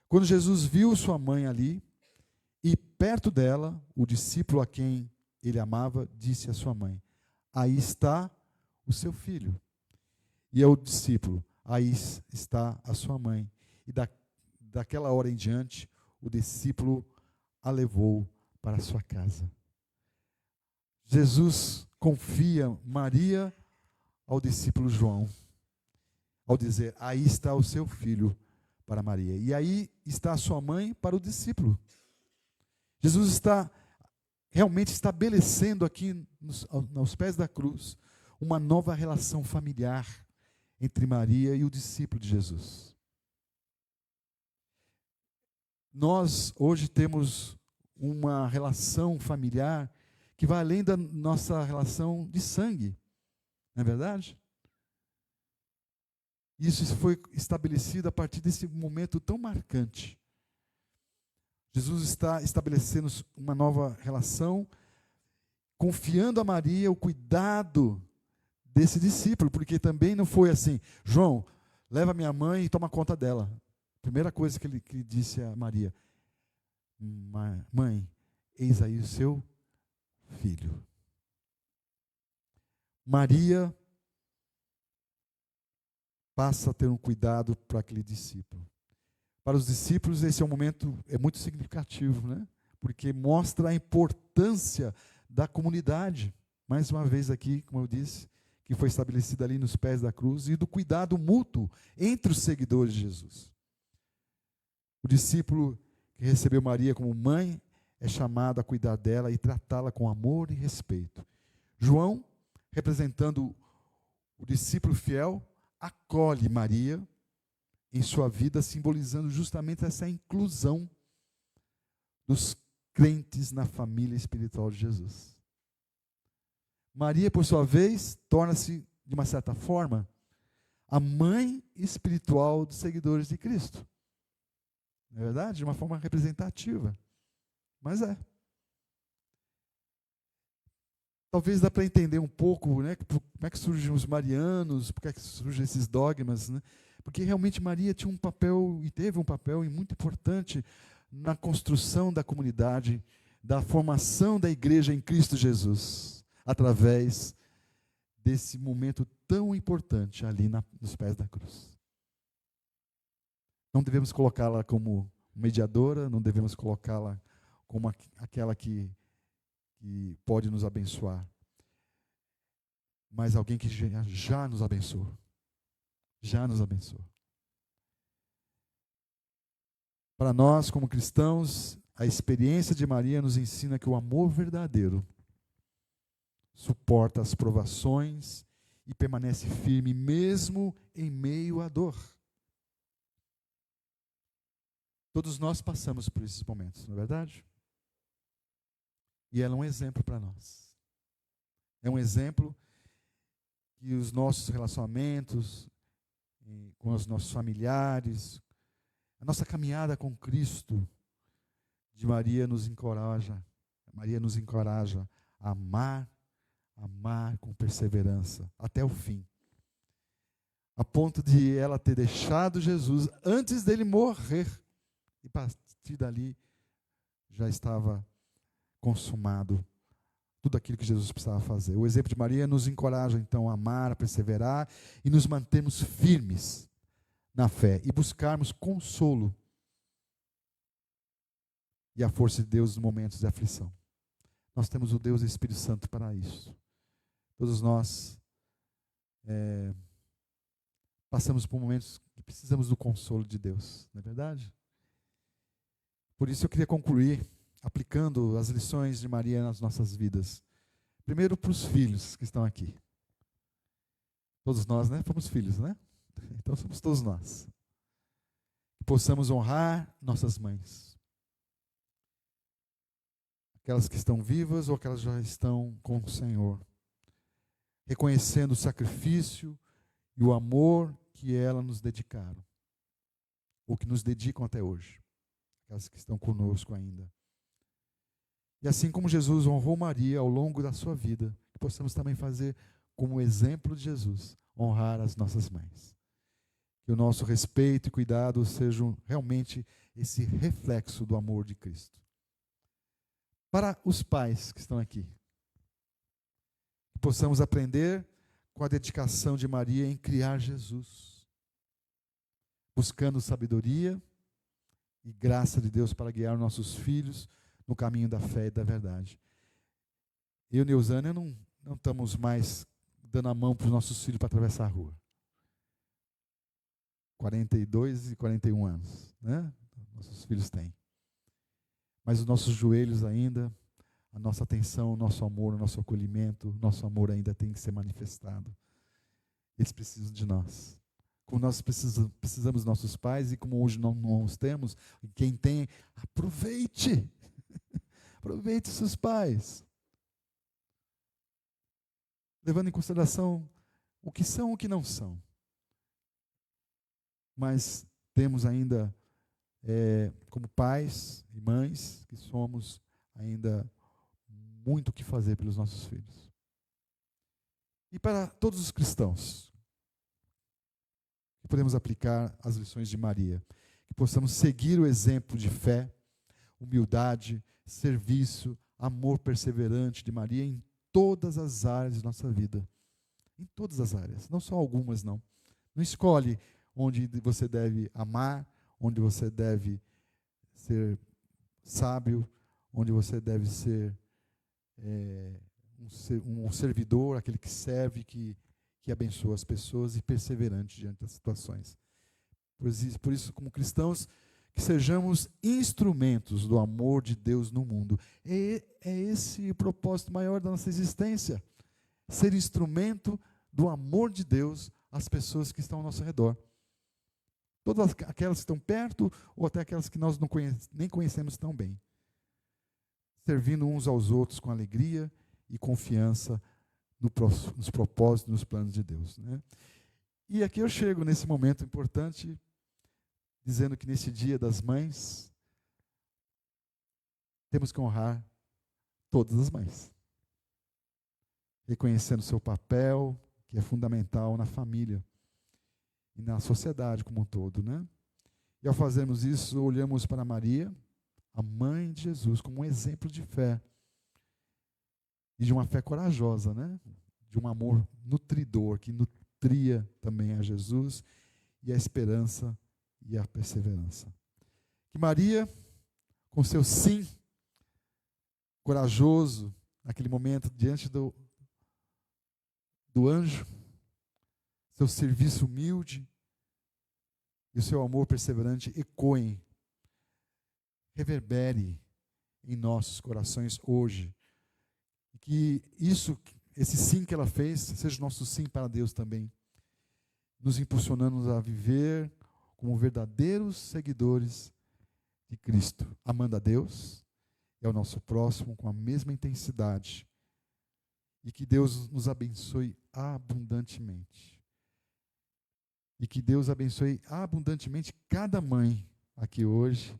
Quando Jesus viu sua mãe ali, e perto dela, o discípulo a quem ele amava, disse à sua mãe, aí está o seu filho. E ao discípulo, aí está a sua mãe. E daquela hora em diante, o discípulo a levou para a sua casa. Jesus confia Maria ao discípulo João, ao dizer, aí está o seu filho para Maria. E aí está a sua mãe para o discípulo. Jesus está realmente estabelecendo aqui nos pés da cruz uma nova relação familiar entre Maria e o discípulo de Jesus. Nós hoje temos uma relação familiar que vai além da nossa relação de sangue, não é verdade? Isso foi estabelecido a partir desse momento tão marcante. Jesus está estabelecendo uma nova relação, confiando a Maria o cuidado desse discípulo, porque também não foi assim, João, leva minha mãe e toma conta dela. Primeira coisa que ele disse a Maria, mãe, eis aí o seu filho. Maria passa a ter um cuidado para aquele discípulo. Para os discípulos, esse é um momento muito significativo, né? Porque mostra a importância da comunidade. Mais uma vez aqui, como eu disse, que foi estabelecida ali nos pés da cruz, e do cuidado mútuo entre os seguidores de Jesus. O discípulo que recebeu Maria como mãe é chamado a cuidar dela e tratá-la com amor e respeito. João, representando o discípulo fiel, acolhe Maria em sua vida, simbolizando justamente essa inclusão dos crentes na família espiritual de Jesus. Maria, por sua vez, torna-se, de uma certa forma, a mãe espiritual dos seguidores de Cristo. Não é verdade? De uma forma representativa. Mas é. Talvez dá para entender um pouco, né, como é que surgem os marianos, por que é que surgem esses dogmas, né? Porque realmente Maria tinha um papel, e teve um papel muito importante na construção da comunidade, da formação da igreja em Cristo Jesus, através desse momento tão importante ali nos pés da cruz. Não devemos colocá-la como mediadora, não devemos colocá-la como aquela que pode nos abençoar, mas alguém que já nos abençoou. Já nos abençoou. Para nós, como cristãos, a experiência de Maria nos ensina que o amor verdadeiro suporta as provações e permanece firme mesmo em meio à dor. Todos nós passamos por esses momentos, não é verdade? E ela é um exemplo para nós. É um exemplo que os nossos relacionamentos com os nossos familiares, a nossa caminhada com Cristo, de Maria nos encoraja. Maria nos encoraja a amar com perseverança até o fim. A ponto de ela ter deixado Jesus antes dele morrer. E a partir dali já estava consumado tudo aquilo que Jesus precisava fazer. O exemplo de Maria nos encoraja, então, a amar, a perseverar e nos mantermos firmes na fé e buscarmos consolo e a força de Deus nos momentos de aflição. Nós temos o Deus e o Espírito Santo para isso. Todos nós passamos por momentos que precisamos do consolo de Deus, não é verdade? Por isso eu queria concluir aplicando as lições de Maria nas nossas vidas. Primeiro para os filhos que estão aqui. Todos nós, né? Fomos filhos, né? Então somos todos nós. Que possamos honrar nossas mães. Aquelas que estão vivas ou aquelas que já estão com o Senhor. Reconhecendo o sacrifício e o amor que elas nos dedicaram. Ou que nos dedicam até hoje. Aquelas que estão conosco ainda. E assim como Jesus honrou Maria ao longo da sua vida, que possamos também fazer como exemplo de Jesus, honrar as nossas mães. Que o nosso respeito e cuidado sejam realmente esse reflexo do amor de Cristo. Para os pais que estão aqui, que possamos aprender com a dedicação de Maria em criar Jesus, buscando sabedoria e graça de Deus para guiar nossos filhos no caminho da fé e da verdade. Eu e Neusânia não estamos mais dando a mão para os nossos filhos para atravessar a rua. 42 e 41 anos, né? Nossos filhos têm. Mas os nossos joelhos ainda, a nossa atenção, o nosso amor, o nosso acolhimento, nosso amor ainda tem que ser manifestado. Eles precisam de nós. Como nós precisamos dos nossos pais e como hoje não os temos, quem tem, aproveite. Aproveite seus pais. Levando em consideração o que são e o que não são. Mas temos ainda, como pais e mães, que somos ainda muito o que fazer pelos nossos filhos. E para todos os cristãos, que podemos aplicar as lições de Maria, que possamos seguir o exemplo de fé, humildade, serviço, amor perseverante de Maria em todas as áreas de nossa vida. Em todas as áreas, não só algumas, não. Não escolhe onde você deve amar, onde você deve ser sábio, onde você deve ser um servidor, aquele que serve, que abençoa as pessoas e perseverante diante das situações. Por isso, como cristãos, que sejamos instrumentos do amor de Deus no mundo. É esse o propósito maior da nossa existência. Ser instrumento do amor de Deus às pessoas que estão ao nosso redor. Todas aquelas que estão perto ou até aquelas que nós nem conhecemos tão bem. Servindo uns aos outros com alegria e confiança nos propósitos, nos planos de Deus, né? E aqui eu chego nesse momento importante, dizendo que nesse Dia das Mães, temos que honrar todas as mães, reconhecendo o seu papel, que é fundamental na família e na sociedade como um todo, né? E ao fazermos isso, olhamos para Maria, a mãe de Jesus, como um exemplo de fé, e de uma fé corajosa, né? De um amor nutridor, que nutria também a Jesus, e a esperança e a perseverança. Que Maria, com seu sim corajoso, naquele momento, diante do anjo, seu serviço humilde e o seu amor perseverante ecoem, reverbere em nossos corações hoje. E que esse sim que ela fez, seja o nosso sim para Deus também, nos impulsionando a viver como verdadeiros seguidores de Cristo, amando a Deus e ao nosso próximo com a mesma intensidade. E que Deus nos abençoe abundantemente. E que Deus abençoe abundantemente cada mãe aqui hoje.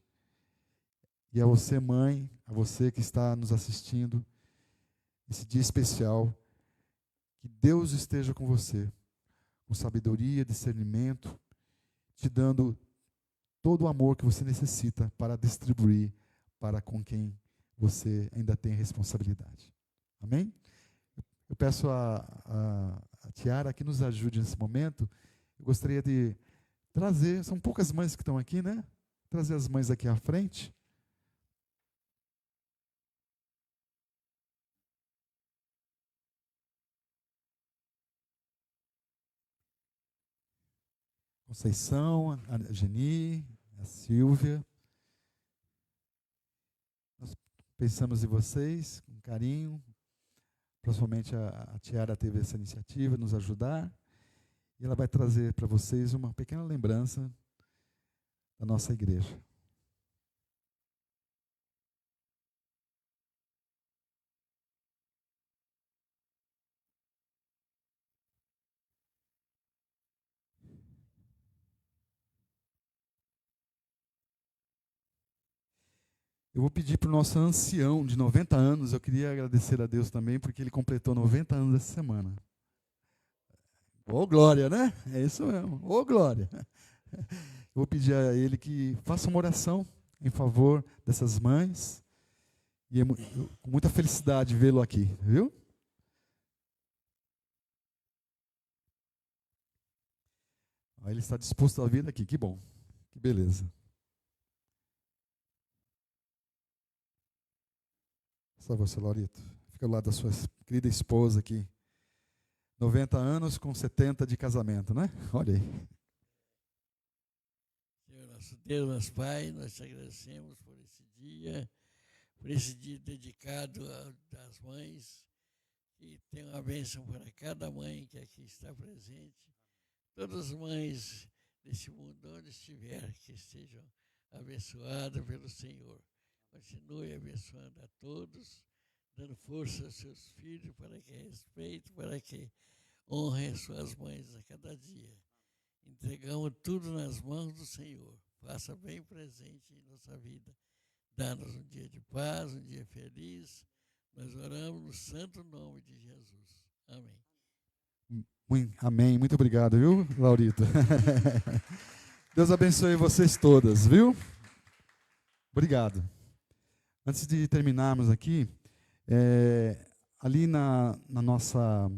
E a você, mãe, a você que está nos assistindo, esse dia especial, que Deus esteja com você, com sabedoria, discernimento, te dando todo o amor que você necessita para distribuir para com quem você ainda tem responsabilidade. Amém? Eu peço a Tiara que nos ajude nesse momento. Eu gostaria de trazer, são poucas mães que estão aqui, né? Trazer as mães aqui à frente. Conceição, a Geni, a Silvia. Nós pensamos em vocês com carinho. Principalmente a Tiara teve essa iniciativa de nos ajudar. E ela vai trazer para vocês uma pequena lembrança da nossa igreja. Eu vou pedir para o nosso ancião de 90 anos, eu queria agradecer a Deus também, porque ele completou 90 anos essa semana. Ô glória, né? É isso mesmo, ô glória. Eu vou pedir a ele que faça uma oração em favor dessas mães, e com muita felicidade vê-lo aqui, viu? Ele está disposto a vir aqui, que bom, que beleza. Só você, Laurito. Fica ao lado da sua querida esposa aqui. 90 anos com 70 de casamento, né? Olha aí. Senhor nosso Deus, nosso Pai, nós te agradecemos por esse dia dedicado às mães, que tem uma bênção para cada mãe que aqui está presente. Todas as mães desse mundo, onde estiver, que estejam abençoadas pelo Senhor. Continue abençoando a todos, dando força aos seus filhos para que respeitem, para que honrem suas mães a cada dia. Entregamos tudo nas mãos do Senhor. Faça bem presente em nossa vida. Dá-nos um dia de paz, um dia feliz. Nós oramos no santo nome de Jesus. Amém. Amém. Muito obrigado, viu, Laurito? Deus abençoe vocês todas, viu? Obrigado. Antes de terminarmos aqui, ali na nossa...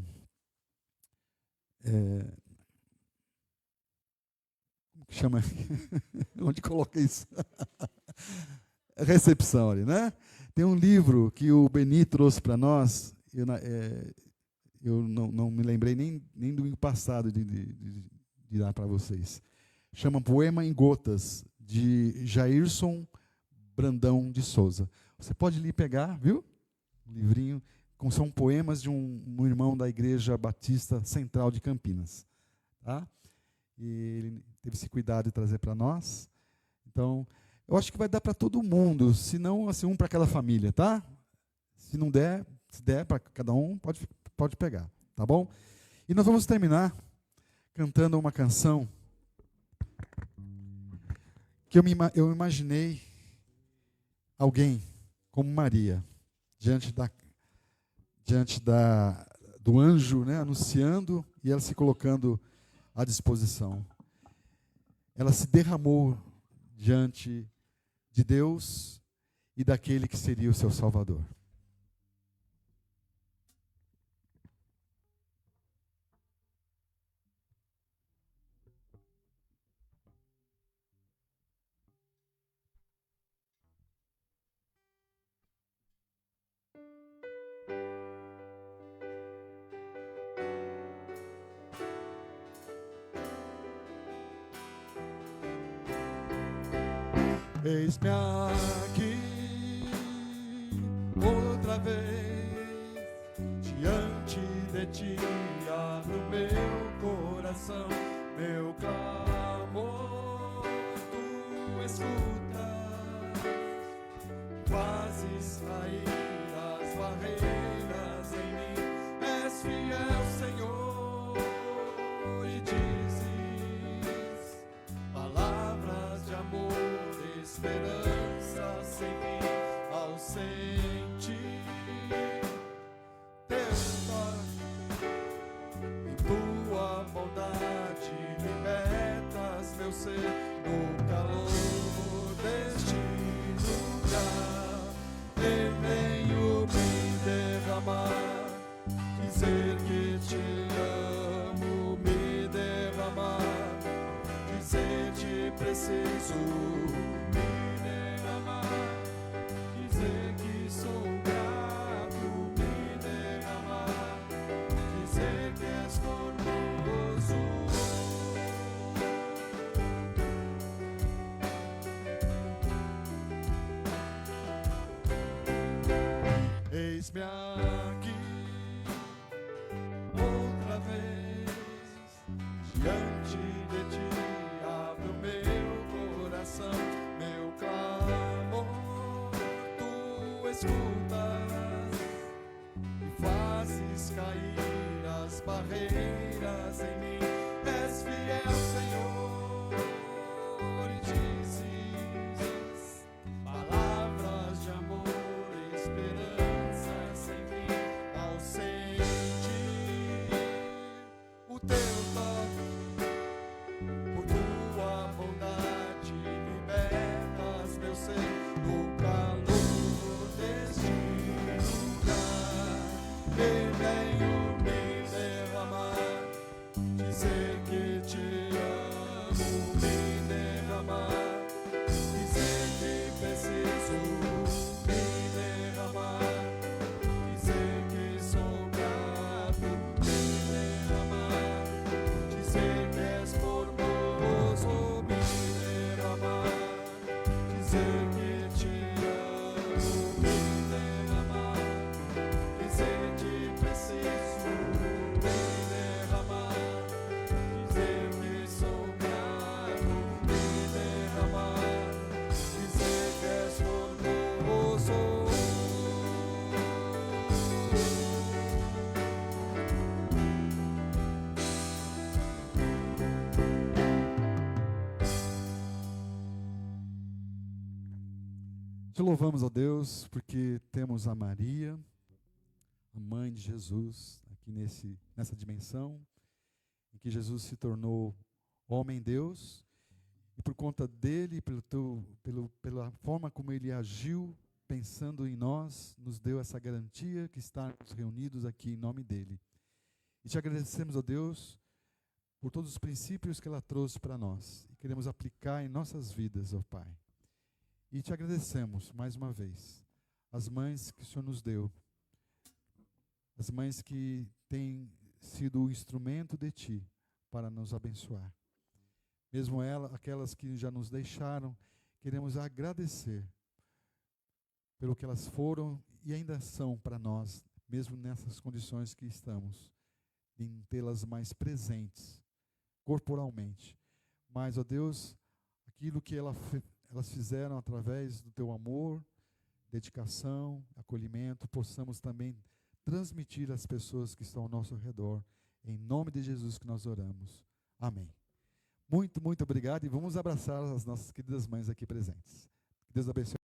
como que chama? Onde coloca isso? Recepção ali, né? Tem um livro que o Beni trouxe para nós, eu não me lembrei nem do passado de dar para vocês. Chama Poema em Gotas, de Jairson Brandão de Souza. Você pode ali pegar, viu? Um livrinho, são poemas de um irmão da Igreja Batista Central de Campinas. Tá? e ele teve esse cuidado de trazer para nós. Então, eu acho que vai dar para todo mundo, se não, assim, um para cada família, tá? Se não der, se der para cada um, pode pegar, tá bom? E nós vamos terminar cantando uma canção que eu imaginei alguém como Maria, diante do anjo, né, anunciando, e ela se colocando à disposição. Ela se derramou diante de Deus e daquele que seria o seu Salvador. Eis-me aqui outra vez, diante de ti abro meu coração, meu clamor tu escutas, fazes cair as barreiras em mim, és fiel, Senhor, e dizes palavras de amor, esperança sem fim, ausente, teu toque, em tua bondade libertas meu ser no calor deste lugar. Eu venho me derramar, dizer que te amo, me derramar, dizer te preciso. Eis-me aqui outra vez, diante de ti abro meu coração, meu clamor tu escutas e fazes cair as barreiras em mim, és fiel, Senhor, e dizes palavras de amor, esperança sem fim, ausente, o teu toque, por tua bondade libertas meu ser no calor deste lugar. Eu venho me derramar, dizer que te amo, me derramar, dizer que preciso me derramar, dizer que sou grato, me derramar, dizer que és formoso, me derramar, dizer que te amo, me derramar, dizer que preciso me derramar, dizer que sou grato, me derramar, dizer que és formoso. Te louvamos, ó Deus, porque temos a Maria, a mãe de Jesus, aqui nessa dimensão, em que Jesus se tornou homem-Deus, e por conta dele, pela forma como ele agiu, pensando em nós, nos deu essa garantia que estamos reunidos aqui em nome dele. E te agradecemos, ó Deus, por todos os princípios que ela trouxe para nós, e queremos aplicar em nossas vidas, ó Pai. E te agradecemos, mais uma vez, as mães que o Senhor nos deu, as mães que têm sido o instrumento de Ti para nos abençoar. Mesmo aquelas que já nos deixaram, queremos agradecer pelo que elas foram e ainda são para nós, mesmo nessas condições que estamos, em tê-las mais presentes corporalmente. Mas, ó Deus, aquilo que elas fizeram através do teu amor, dedicação, acolhimento, possamos também transmitir às pessoas que estão ao nosso redor. Em nome de Jesus que nós oramos. Amém. Muito, muito obrigado e vamos abraçar as nossas queridas mães aqui presentes. Que Deus abençoe.